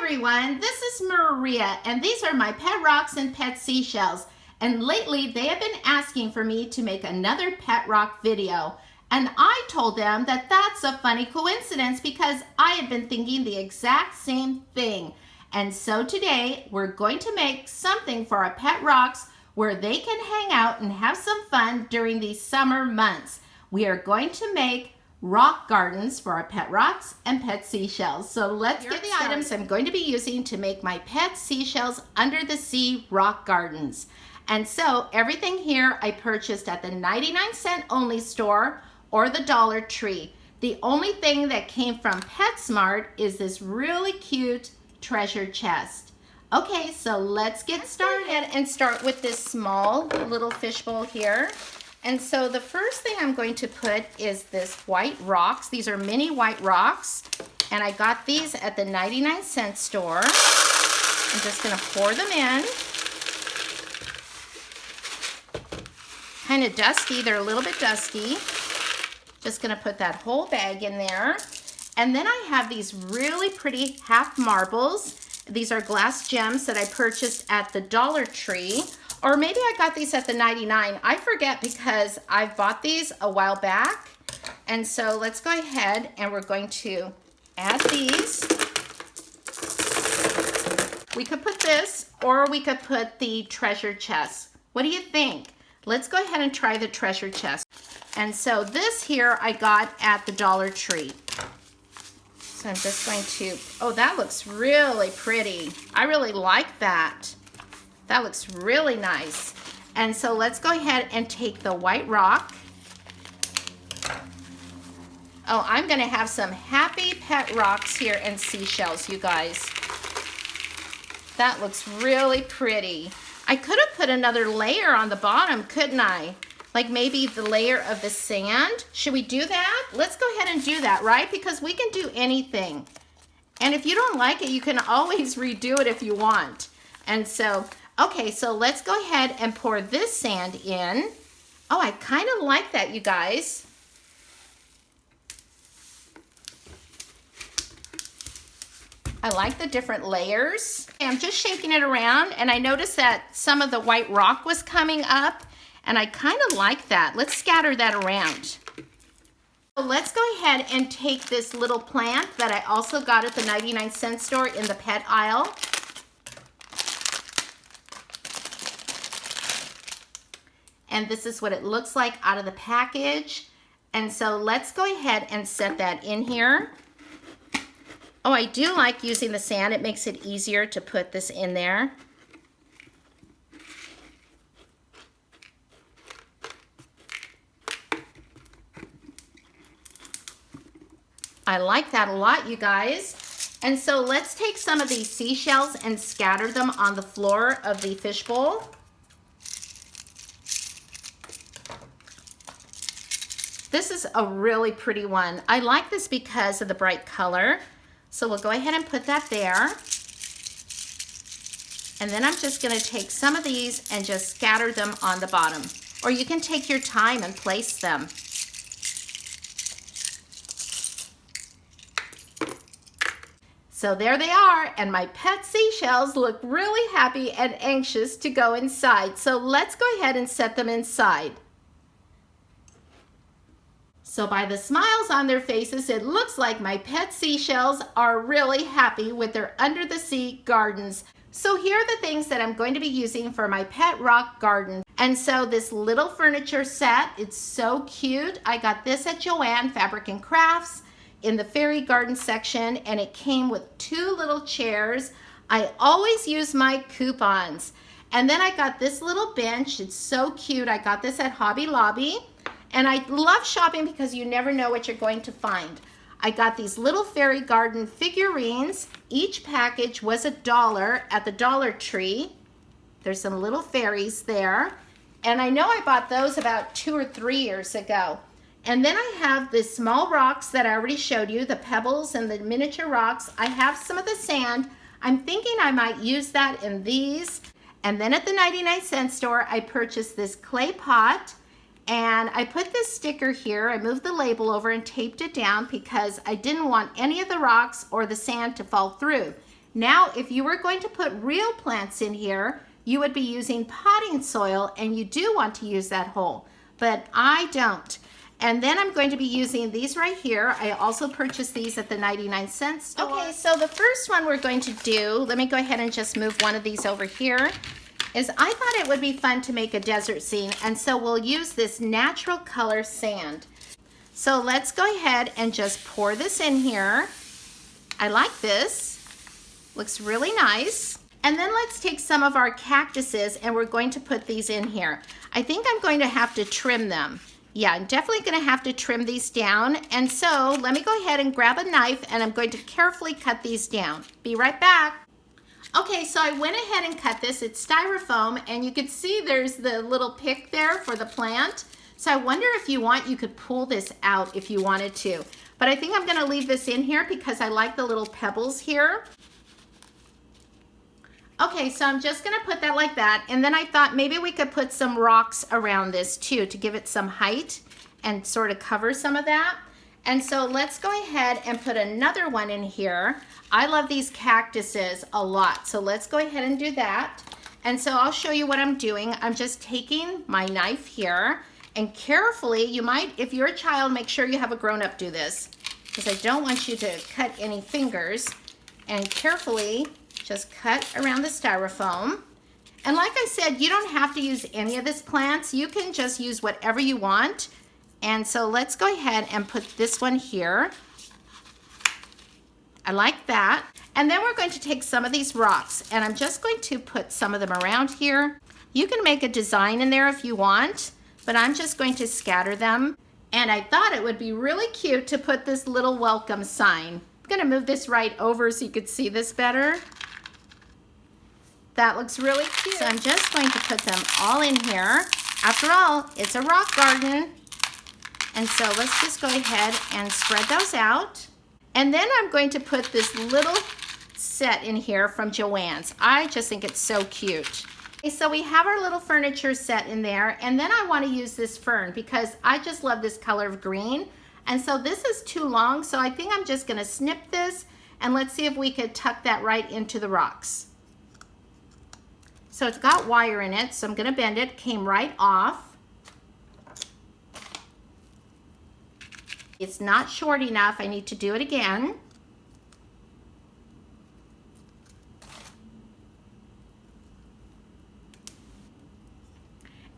everyone, this is Maria, and these are my pet rocks and pet seashells. And lately they have been asking for me to make another pet rock video. And I told them that that's a funny coincidence because I had been thinking the exact same thing. And so today we're going to make something for our pet rocks where they can hang out and have some fun during these summer months. We are going to make rock gardens for our pet rocks and pet seashells. So let's get the items I'm going to be using to make my pet seashells under the sea rock gardens. And so everything here I purchased at the 99-cent only store or the Dollar Tree. The only thing that came from PetSmart is this really cute treasure chest. Okay, so let's get started and start with this small little fishbowl here. And so the first thing I'm going to put is this white rocks. These are mini white rocks. And I got these at the 99-cent store. I'm just gonna pour them in. Kind of dusty, they're a little bit dusty. Just gonna put that whole bag in there. And then I have these really pretty half marbles. These are glass gems that I purchased at the Dollar Tree. Or maybe I got these at the 99. I forget because I've bought these a while back. And so let's go ahead and we're going to add these. We could put this or we could put the treasure chest. What do you think? Let's go ahead and try the treasure chest. And so this here I got at the Dollar Tree. So I'm just going to, oh, that looks really pretty. I really like that. That looks really nice. And so let's go ahead and take the white rock. Oh, I'm gonna have some happy pet rocks here and seashells, you guys. That looks really pretty. I could have put another layer on the bottom, couldn't I? Like maybe the layer of the sand. Should we do that? Let's go ahead and do that, right? Because we can do anything. And if you don't like it, you can always redo it if you want. And so, okay, so let's go ahead and pour this sand in. Oh, I kind of like that, you guys. I like the different layers. I'm just shaking it around and I noticed that some of the white rock was coming up and I kind of like that. Let's scatter that around. So let's go ahead and take this little plant that I also got at the 99-cent store in the pet aisle. And this is what it looks like out of the package. And so let's go ahead and set that in here. Oh, I do like using the sand. It makes it easier to put this in there. I like that a lot, you guys. And so let's take some of these seashells and scatter them on the floor of the fishbowl. This is a really pretty one. I like this because of the bright color. So we'll go ahead and put that there. And then I'm just gonna take some of these and just scatter them on the bottom. Or you can take your time and place them. So there they are, and my pet seashells look really happy and anxious to go inside. So let's go ahead and set them inside. So by the smiles on their faces, it looks like my pet seashells are really happy with their under the sea gardens. So here are the things that I'm going to be using for my pet rock garden. And so this little furniture set, it's so cute. I got this at Joann Fabric and Crafts in the fairy garden section, and it came with 2 little chairs. I always use my coupons. And then I got this little bench. It's so cute. I got this at Hobby Lobby. And I love shopping because you never know what you're going to find. I got these little fairy garden figurines. Each package was $1 at the Dollar Tree. There's some little fairies there. And I know I bought those about 2 or 3 years ago. And then I have the small rocks that I already showed you, the pebbles and the miniature rocks. I have some of the sand. I'm thinking I might use that in these. And then at the 99-cent store, I purchased this clay pot. And I put this sticker here. I moved the label over and taped it down because I didn't want any of the rocks or the sand to fall through. Now, if you were going to put real plants in here, you would be using potting soil, and you do want to use that hole, but I don't. And then I'm going to be using these right here. I also purchased these at the 99-cent store. Okay, so the first one we're going to do, let me go ahead and just move one of these over here, is I thought it would be fun to make a desert scene, and so we'll use this natural color sand. So let's go ahead and just pour this in here. I like this. Looks really nice. And then let's take some of our cactuses and we're going to put these in here. I think I'm going to have to trim them. Yeah, I'm definitely going to have to trim these down. And so let me go ahead and grab a knife and I'm going to carefully cut these down. Be right back. Okay, so I went ahead and cut this. It's styrofoam, and you can see there's the little pick there for the plant. So I wonder if you want, you could pull this out if you wanted to. But I think I'm going to leave this in here because I like the little pebbles here. Okay, so I'm just going to put that like that. And then I thought maybe we could put some rocks around this too to give it some height and sort of cover some of that. And so let's go ahead and put another one in here. I love these cactuses a lot. So let's go ahead and do that. And so I'll show you what I'm doing. I'm just taking my knife here and carefully, you might, if you're a child, make sure you have a grown-up do this because I don't want you to cut any fingers. And carefully just cut around the styrofoam. And like I said, you don't have to use any of this plants. You can just use whatever you want. And so let's go ahead and put this one here. I like that. And then we're going to take some of these rocks and I'm just going to put some of them around here. You can make a design in there if you want, but I'm just going to scatter them. And I thought it would be really cute to put this little welcome sign. I'm gonna move this right over so you could see this better. That looks really cute. So I'm just going to put them all in here. After all, it's a rock garden. And so let's just go ahead and spread those out. And then I'm going to put this little set in here from Joann's. I just think it's so cute. Okay, so we have our little furniture set in there. And then I want to use this fern because I just love this color of green. And so this is too long. So I think I'm just going to snip this. And let's see if we could tuck that right into the rocks. So it's got wire in it, so I'm going to bend it. Came right off. It's not short enough. I need to do it again.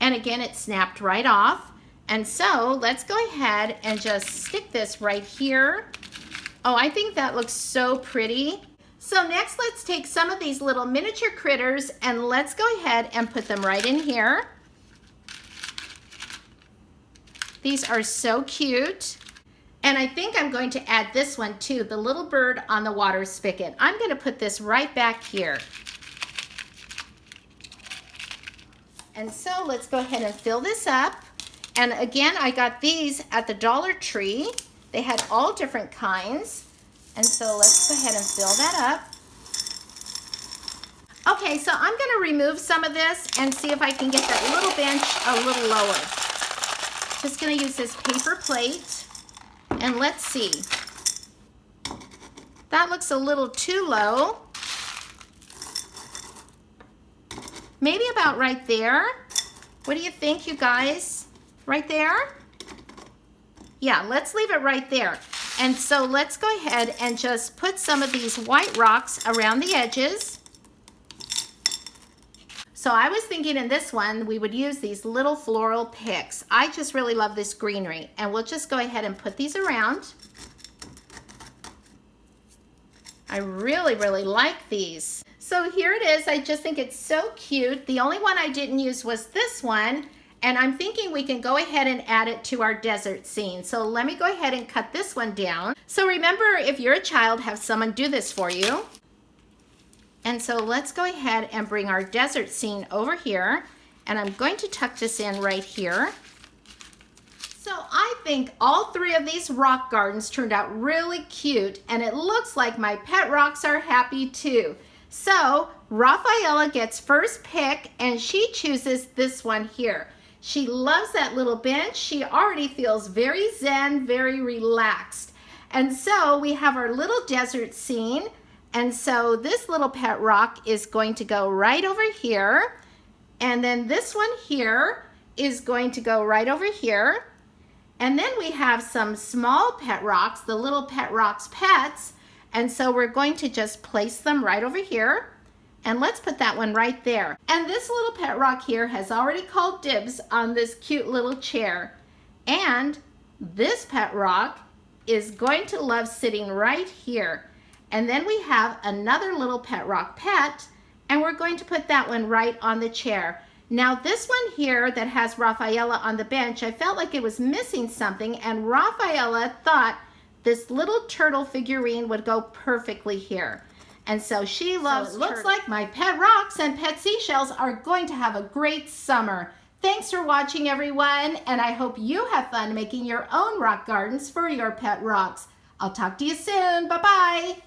And again, it snapped right off. And so let's go ahead and just stick this right here. Oh, I think that looks so pretty. So next, let's take some of these little miniature critters and let's go ahead and put them right in here. These are so cute. And I think I'm going to add this one too, the little bird on the water spigot. I'm going to put this right back here. And so let's go ahead and fill this up. And again, I got these at the Dollar Tree. They had all different kinds. And so let's go ahead and fill that up. Okay, so I'm going to remove some of this and see if I can get that little bench a little lower. Just going to use this paper plate and let's see. That looks a little too low. Maybe about right there. What do you think, you guys? Right there? Yeah, let's leave it right there. And so let's go ahead and just put some of these white rocks around the edges. So I was thinking in this one, we would use these little floral picks. I just really love this greenery. And we'll just go ahead and put these around. I really, really like these. So here it is. I just think it's so cute. The only one I didn't use was this one. And I'm thinking we can go ahead and add it to our desert scene. So let me go ahead and cut this one down. So remember, if you're a child, have someone do this for you. And so let's go ahead and bring our desert scene over here. And I'm going to tuck this in right here. So I think all three of these rock gardens turned out really cute. And it looks like my pet rocks are happy too. So Rafaela gets first pick and she chooses this one here. She loves that little bench. She already feels very zen, very relaxed. And so we have our little desert scene. And so this little pet rock is going to go right over here. And then this one here is going to go right over here. And then we have some small pet rocks, the little Pet Rocks Pets. And so we're going to just place them right over here. And let's put that one right there. And this little pet rock here has already called dibs on this cute little chair. And this pet rock is going to love sitting right here. And then we have another little pet rock pet, and we're going to put that one right on the chair. Now this one here that has Rafaela on the bench, I felt like it was missing something, and Rafaela thought this little turtle figurine would go perfectly here. And so she loves turtles. It looks like my pet rocks and pet seashells are going to have a great summer. Thanks for watching, everyone, and I hope you have fun making your own rock gardens for your pet rocks. I'll talk to you soon. Bye-bye.